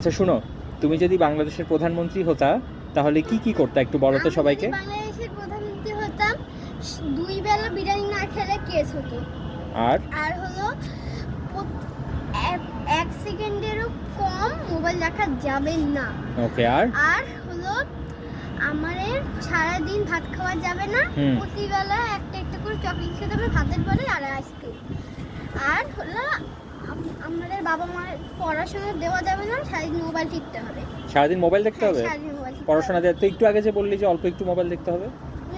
আচ্ছা শুনো, তুমি যদি বাংলাদেশের প্রধানমন্ত্রী হতা তাহলে কি কি করতে একটু বলো তো সবাইকে। আমি যদি বাংলাদেশের প্রধানমন্ত্রী হতাম, 2 বেলা বিরিয়ানি না খেলে কেস হতো। আর আর হলো এক সেকেন্ডেরও কম মোবাইল দেখা যাবে না। ওকে, আর হলো আমাদের সারাদিন ভাত খাওয়া যাবে না, প্রতিবেলা একটা একটা করে চকলেট খেতে হবে ভাতের পরে আর আইসক্রিম। আর হলো আমাদের বাবা মার পড়াশোনা দেওয়া যাবে না, সারাদিন মোবাইল টিপতে হবে। সারাদিন মোবাইল দেখতে হবে? সারাদিন মোবাইল টিপতে পড়াশোনা হবে। দেওয়া তো একটু আগে যে বললি যে অল্প একটু মোবাইল দেখতে হবে।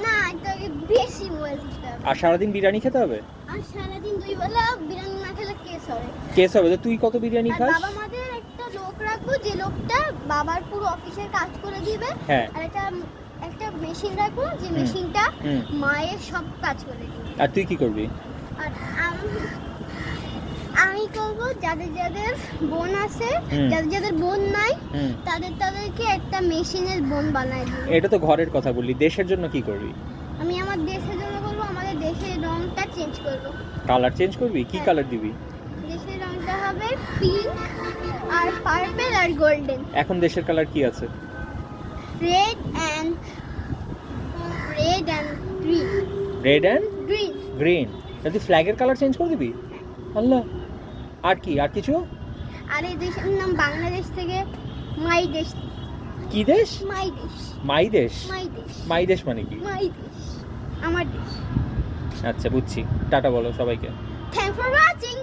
না, একটু আগে বেশি মোবাইল টিপতে হবে। আর সারাদিন বিরিয়ানি খেতে হবে? আর সারাদিন 2 বেলা বিরিয়ানি না খেলে কেস হবে। কেস হবে? তো তুই কত বিরিয়ানি আর খাস? বাবা মাদের একটা লোক রাখবো, যে লোকটা বাবার পুরো অফিসের কাজ করে দিবে। হ্যাঁ। আর একটা মেশিন রাখবো, যে মেশিনটা মায়ের সব কাজ করে দিবে। আর তুই কি করবি? আর আমি করবো যাদের যাদের বোন আছে, যাদের বোন নাই, তাদেরকে একটা মেশিনের বোন বানাই দিই। এটা তো ঘরের কথা বললি, দেশের জন্য কি করবি? আমি আমার দেশের জন্য বলবো, আমাদের দেশের রংটা চেঞ্জ করবো। কালার চেঞ্জ করবি? কি কালার দিবি? দেশের রংটা হবে পিঙ্ক আর পার্পল আর গোল্ডেন। এখন দেশের কালার কি আছে? Red and green. Red and green. Green. তুই ফ্ল্যাগের কালার চেঞ্জ করে দিবি? আল্লাহ, আর কি? আর কিছু? আর এই দেশের নাম বাংলাদেশ থেকে মাই দেশ। কি দেশ? মাই দেশ। মাই দেশ? মাই দেশ। মাই দেশ মানে কি? মাই দেশ আমার দেশ। আচ্ছা বুঝছি, টাটা বলো সবাইকে। Thank for watching.